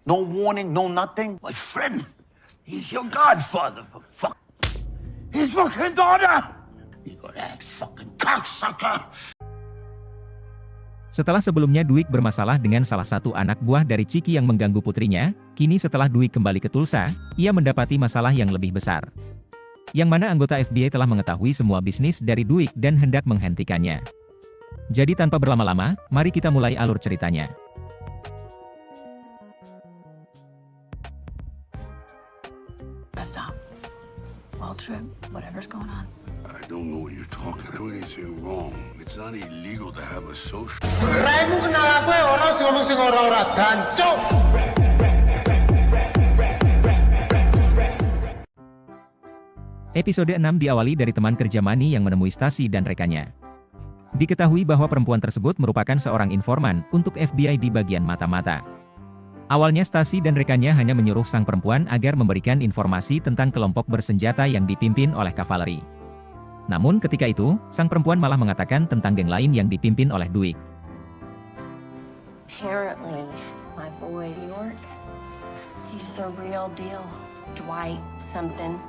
No warning, no nothing. My friend, he's your godfather, for fuck. His fucking daughter! You got that fucking cocksucker! Setelah sebelumnya Dwight bermasalah dengan salah satu anak buah dari Chiki yang mengganggu putrinya, kini setelah Dwight kembali ke Tulsa, ia mendapati masalah yang lebih besar. Yang mana anggota FBI telah mengetahui semua bisnis dari Dwight dan hendak menghentikannya. Jadi tanpa berlama-lama, mari kita mulai alur ceritanya. Stop. Walter, whatever's going on. I don't know what you're talking about. Do anything wrong. It's not illegal to have a social. Ray mo kenal aku orang sing ngomong sing ora-ora gancuk. Episode 6 diawali dari teman kerja Manny yang menemui Stasi dan rekannya. Diketahui bahwa perempuan tersebut merupakan seorang informan untuk FBI di bagian mata-mata. Awalnya Stasi dan rekannya hanya menyuruh sang perempuan agar memberikan informasi tentang kelompok bersenjata yang dipimpin oleh kavaleri. Namun ketika itu, sang perempuan malah mengatakan tentang geng lain yang dipimpin oleh Dwight. Apparently, my boy York, he's the real deal. Dwight something.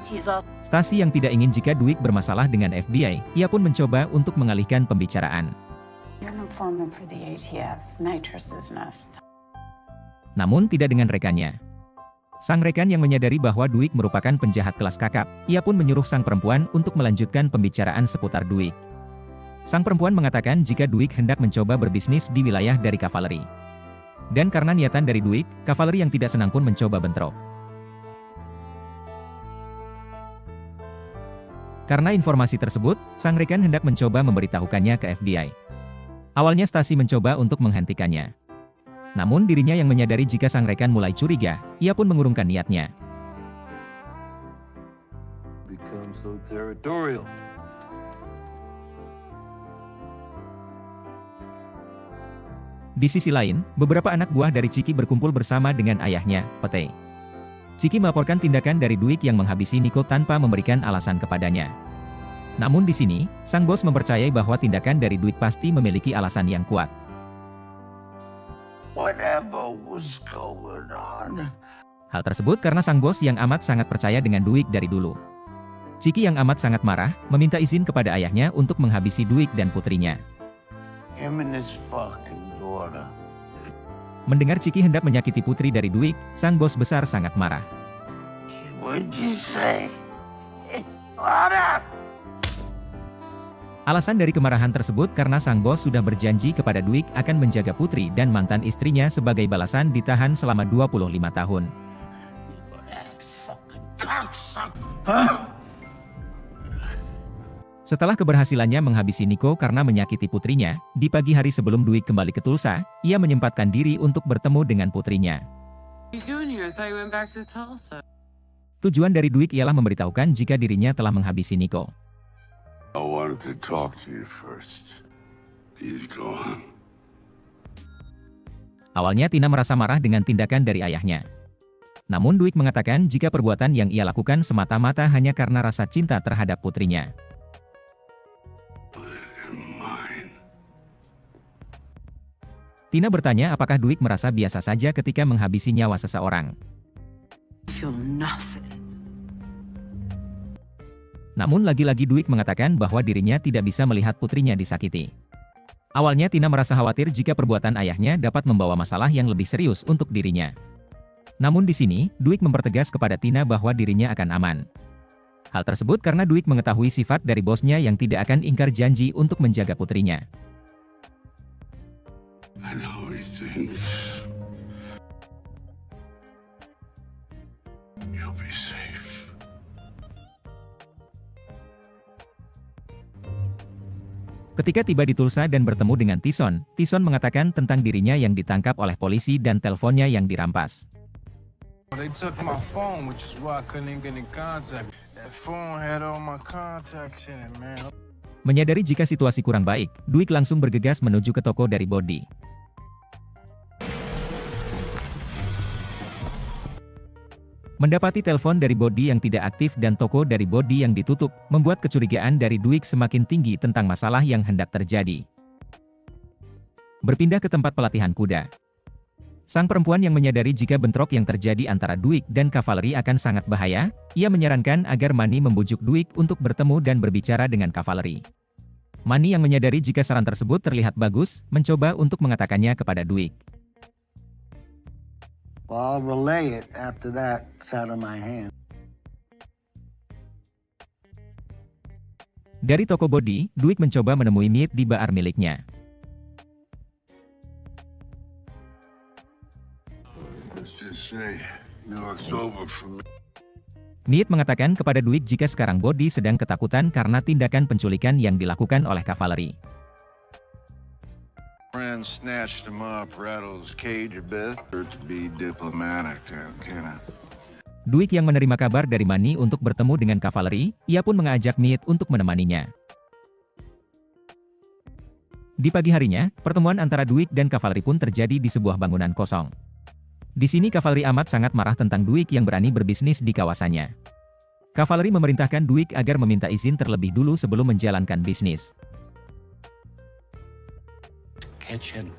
He's all... Stasi yang tidak ingin jika Dwight bermasalah dengan FBI, ia pun mencoba untuk mengalihkan pembicaraan. You're an informant for the ATF, Nitrus's Nest. Namun tidak dengan rekannya. Sang rekan yang menyadari bahwa Dwight merupakan penjahat kelas kakap, ia pun menyuruh sang perempuan untuk melanjutkan pembicaraan seputar Dwight. Sang perempuan mengatakan jika Dwight hendak mencoba berbisnis di wilayah dari kavaleri. Dan karena niatan dari Dwight, kavaleri yang tidak senang pun mencoba bentrok. Karena informasi tersebut, sang rekan hendak mencoba memberitahukannya ke FBI. Awalnya Stasi mencoba untuk menghentikannya. Namun dirinya yang menyadari jika sang rekan mulai curiga, ia pun mengurungkan niatnya. Become so territorial. Di sisi lain, beberapa anak buah dari Chiki berkumpul bersama dengan ayahnya, Pete. Chiki melaporkan tindakan dari Dwight yang menghabisi Nico tanpa memberikan alasan kepadanya. Namun di sini, sang bos mempercayai bahwa tindakan dari Dwight pasti memiliki alasan yang kuat. Whatever was going on. Hal tersebut karena sang bos yang amat sangat percaya dengan Dwight dari dulu. Chiki yang amat sangat marah, meminta izin kepada ayahnya untuk menghabisi Dwight dan putrinya. Him and his fucking daughter. Mendengar Chiki hendak menyakiti putri dari Dwight, sang bos besar sangat marah. What'd you say? What up? Alasan dari kemarahan tersebut karena sang bos sudah berjanji kepada Dwight akan menjaga putri dan mantan istrinya sebagai balasan ditahan selama 25 tahun. Setelah keberhasilannya menghabisi Nico karena menyakiti putrinya, di pagi hari sebelum Dwight kembali ke Tulsa, ia menyempatkan diri untuk bertemu dengan putrinya. Tujuan dari Dwight ialah memberitahukan jika dirinya telah menghabisi Nico. I wanted to talk to you first. He's gone. Awalnya Tina merasa marah dengan tindakan dari ayahnya. Namun Dwight mengatakan jika perbuatan yang ia lakukan semata-mata hanya karena rasa cinta terhadap putrinya. Tina bertanya apakah Dwight merasa biasa saja ketika menghabisi nyawa seseorang. Feel nothing. Namun lagi-lagi Dwight mengatakan bahwa dirinya tidak bisa melihat putrinya disakiti. Awalnya Tina merasa khawatir jika perbuatan ayahnya dapat membawa masalah yang lebih serius untuk dirinya. Namun di sini, Dwight mempertegas kepada Tina bahwa dirinya akan aman. Hal tersebut karena Dwight mengetahui sifat dari bosnya yang tidak akan ingkar janji untuk menjaga putrinya. I know he thinks you'll be safe. Ketika tiba di Tulsa dan bertemu dengan Tyson, Tyson mengatakan tentang dirinya yang ditangkap oleh polisi dan teleponnya yang dirampas. They took my phone, which is why I couldn't even get in contact. That phone had all my contacts in it, man. Menyadari jika situasi kurang baik, Dwight langsung bergegas menuju ke toko dari Body. Mendapati telepon dari Body yang tidak aktif dan toko dari Body yang ditutup, membuat kecurigaan dari Dwight semakin tinggi tentang masalah yang hendak terjadi. Berpindah ke tempat pelatihan kuda. Sang perempuan yang menyadari jika bentrok yang terjadi antara Duik dan kavaleri akan sangat bahaya, ia menyarankan agar Manny membujuk Duik untuk bertemu dan berbicara dengan kavaleri. Manny yang menyadari jika saran tersebut terlihat bagus, mencoba untuk mengatakannya kepada Duik. Well, I'll relay it after that's out of my hand. Dari toko bodi, Duik mencoba menemui Mead di bar miliknya. Let's just say New York's over for me. Mead mengatakan kepada Duik jika sekarang Bodi sedang ketakutan karena tindakan penculikan yang dilakukan oleh kavaleri. Friend snatched him up, rattled his cage a bit. To be diplomatic, can I? Duik yang menerima kabar dari Manny untuk bertemu dengan kavaleri, ia pun mengajak Mead untuk menemaninya. Di pagi harinya, pertemuan antara Duik dan kavaleri pun terjadi di sebuah bangunan kosong. Di sini kavaleri amat sangat marah tentang Duik yang berani berbisnis di kawasannya. Kavaleri memerintahkan Duik agar meminta izin terlebih dulu sebelum menjalankan bisnis. Kitchen.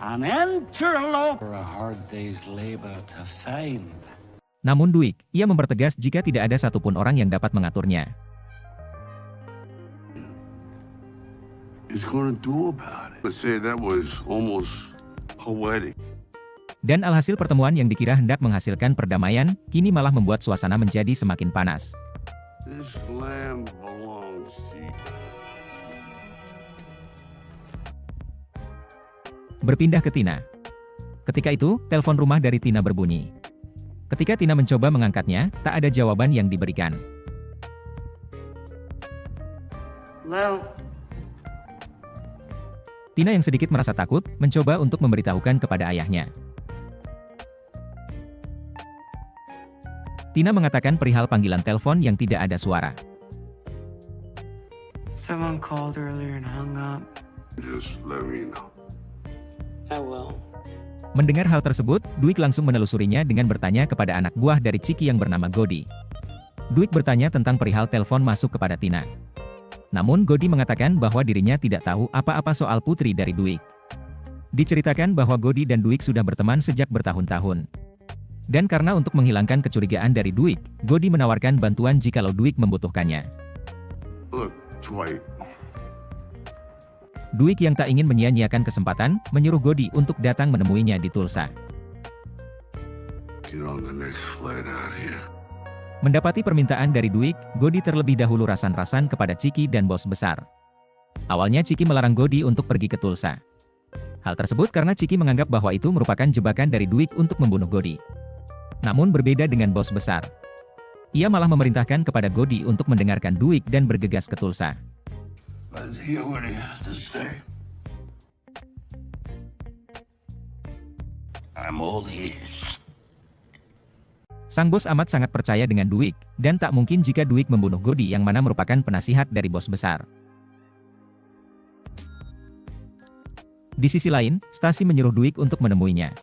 An interloper, a hard day's labor to find. Namun Duik, ia mempertegas jika tidak ada satupun orang yang dapat mengaturnya. He's gonna do about it. Let's say that was almost poetic. Dan alhasil pertemuan yang dikira hendak menghasilkan perdamaian, kini malah membuat suasana menjadi semakin panas. This land belongs to you. Berpindah ke Tina. Ketika itu, telepon rumah dari Tina berbunyi. Ketika Tina mencoba mengangkatnya, tak ada jawaban yang diberikan. Hello? Tina yang sedikit merasa takut, mencoba untuk memberitahukan kepada ayahnya. Tina mengatakan perihal panggilan telepon yang tidak ada suara. Someone called earlier and hung up. Just let me know. I will. Mendengar hal tersebut, Duik langsung menelusurinya dengan bertanya kepada anak buah dari Chiki yang bernama Godi. Duik bertanya tentang perihal telepon masuk kepada Tina. Namun Godi mengatakan bahwa dirinya tidak tahu apa-apa soal putri dari Duik. Diceritakan bahwa Godi dan Duik sudah berteman sejak bertahun-tahun. Dan karena untuk menghilangkan kecurigaan dari Duik, Godi menawarkan bantuan jikalau Duik membutuhkannya. Look, Dwight. Duik yang tak ingin menyia-nyiakan kesempatan, menyuruh Godi untuk datang menemuinya di Tulsa. Get on the next flight out here. Mendapati permintaan dari Duik, Godi terlebih dahulu rasan-rasan kepada Chiki dan bos besar. Awalnya Chiki melarang Godi untuk pergi ke Tulsa. Hal tersebut karena Chiki menganggap bahwa itu merupakan jebakan dari Duik untuk membunuh Godi. Namun berbeda dengan bos besar. Ia malah memerintahkan kepada Godi untuk mendengarkan Duik dan bergegas ke Tulsa. Let's hear what he has to say. I'm all ears. Sang bos amat sangat percaya dengan Duik, dan tak mungkin jika Duik membunuh Godi yang mana merupakan penasihat dari bos besar. Di sisi lain, Stasi menyuruh Duik untuk menemuinya.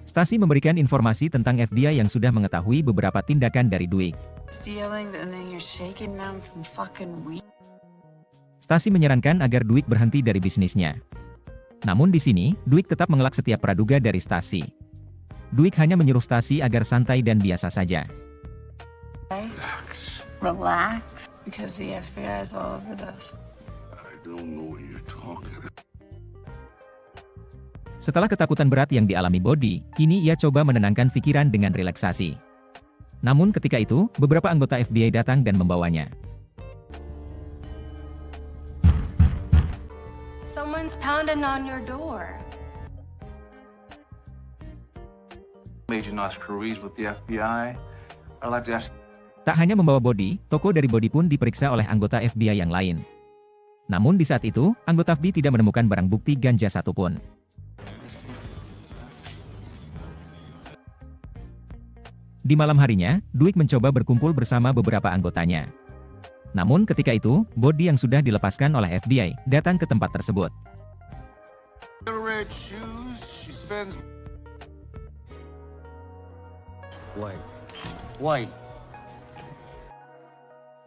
Stasi memberikan informasi tentang FBI yang sudah mengetahui beberapa tindakan dari Duik. Stealing and then you're shaking down some fucking weed. Stasi menyarankan agar Duik berhenti dari bisnisnya. Namun di sini, Duik tetap mengelak setiap praduga dari Stasi. Duik hanya menyuruh Stasi agar santai dan biasa saja. Relax, because the FBI is all over this. I don't know what you're talking about. Setelah ketakutan berat yang dialami Bodi, kini ia coba menenangkan pikiran dengan relaksasi. Namun ketika itu, beberapa anggota FBI datang dan membawanya. Someone's pounding on your door. Agent Oscar Ruiz with the FBI. I'd like to ask... Tak hanya membawa Bodi, toko dari Bodi pun diperiksa oleh anggota FBI yang lain. Namun di saat itu, anggota FBI tidak menemukan barang bukti ganja satupun. Di malam harinya, Duik mencoba berkumpul bersama beberapa anggotanya. Namun ketika itu, Bodi yang sudah dilepaskan oleh FBI, datang ke tempat tersebut. White.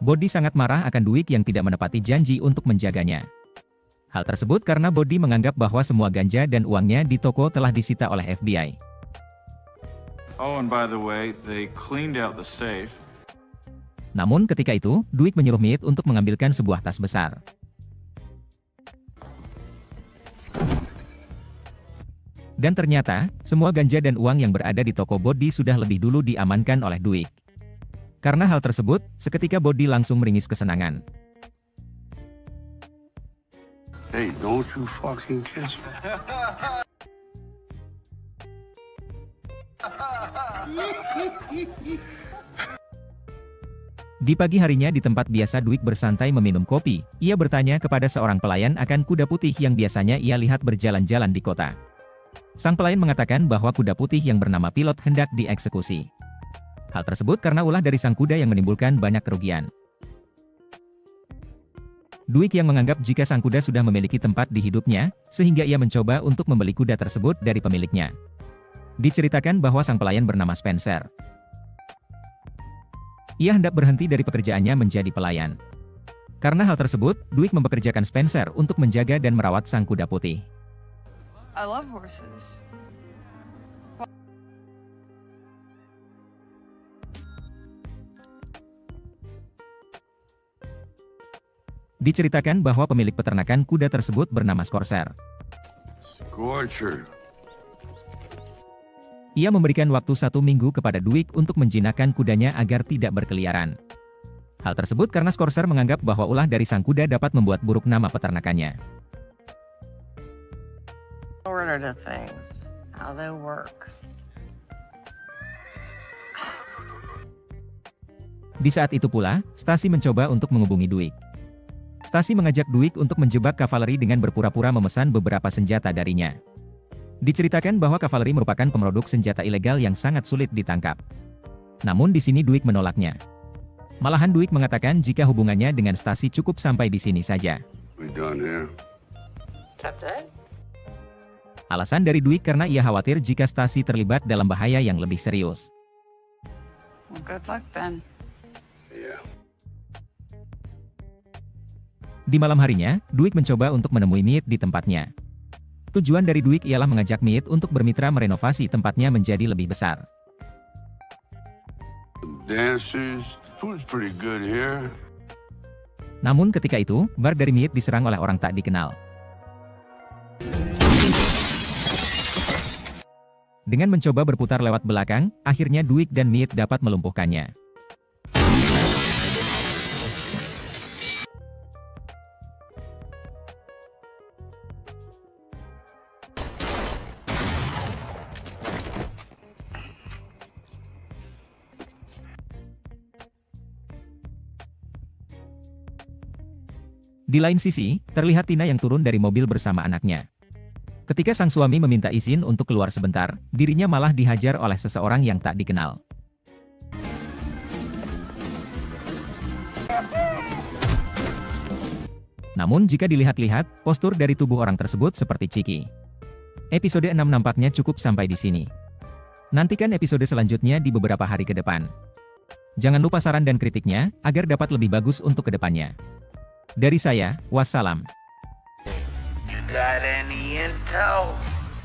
Bodi sangat marah akan Duik yang tidak menepati janji untuk menjaganya. Hal tersebut karena Bodhi menganggap bahwa semua ganja dan uangnya di toko telah disita oleh FBI. Oh, and by the way, they cleaned out the safe. Namun ketika itu, Duik menyuruh Mead untuk mengambilkan sebuah tas besar. Dan ternyata, semua ganja dan uang yang berada di toko Bodhi sudah lebih dulu diamankan oleh Duik. Karena hal tersebut, seketika Bodhi langsung meringis kesenangan. Hey, don't you fucking kiss me. Di pagi harinya di tempat biasa Duik bersantai meminum kopi, ia bertanya kepada seorang pelayan akan kuda putih yang biasanya ia lihat berjalan-jalan di kota. Sang pelayan mengatakan bahwa kuda putih yang bernama Pilot hendak dieksekusi. Hal tersebut karena ulah dari sang kuda yang menimbulkan banyak kerugian. Duik yang menganggap jika sang kuda sudah memiliki tempat di hidupnya, sehingga ia mencoba untuk membeli kuda tersebut dari pemiliknya. Diceritakan bahwa sang pelayan bernama Spencer. Ia hendak berhenti dari pekerjaannya menjadi pelayan. Karena hal tersebut, Duik mempekerjakan Spencer untuk menjaga dan merawat sang kuda putih. I love horses. Diceritakan bahwa pemilik peternakan kuda tersebut bernama Scorcher. Scorcher. Ia memberikan waktu 1 minggu kepada Duik untuk menjinakkan kudanya agar tidak berkeliaran. Hal tersebut karena Scorcher menganggap bahwa ulah dari sang kuda dapat membuat buruk nama peternakannya. Order the things, how they work. Di saat itu pula, Stasi mencoba untuk menghubungi Duik. Stasi mengajak Duik untuk menjebak kavaleri dengan berpura-pura memesan beberapa senjata darinya. Diceritakan bahwa kavaleri merupakan pemroduk senjata ilegal yang sangat sulit ditangkap. Namun di sini Duik menolaknya. Malahan Duik mengatakan jika hubungannya dengan Stasi cukup sampai di sini saja. We done here. That's it? Alasan dari Duik karena ia khawatir jika Stasi terlibat dalam bahaya yang lebih serius. Well, good luck then. Yeah. Di malam harinya, Duik mencoba untuk menemui Mead di tempatnya. Tujuan dari Duik ialah mengajak Mead untuk bermitra merenovasi tempatnya menjadi lebih besar. Dancers, food's pretty good here. Namun ketika itu, bar dari Mead diserang oleh orang tak dikenal. Dengan mencoba berputar lewat belakang, akhirnya Duik dan Mead dapat melumpuhkannya. Di lain sisi, terlihat Tina yang turun dari mobil bersama anaknya. Ketika sang suami meminta izin untuk keluar sebentar, dirinya malah dihajar oleh seseorang yang tak dikenal. Namun jika dilihat-lihat, postur dari tubuh orang tersebut seperti Chiki. Episode 6 nampaknya cukup sampai di sini. Nantikan episode selanjutnya di beberapa hari ke depan. Jangan lupa saran dan kritiknya, agar dapat lebih bagus untuk kedepannya. Dari saya, wassalam. You got any intel?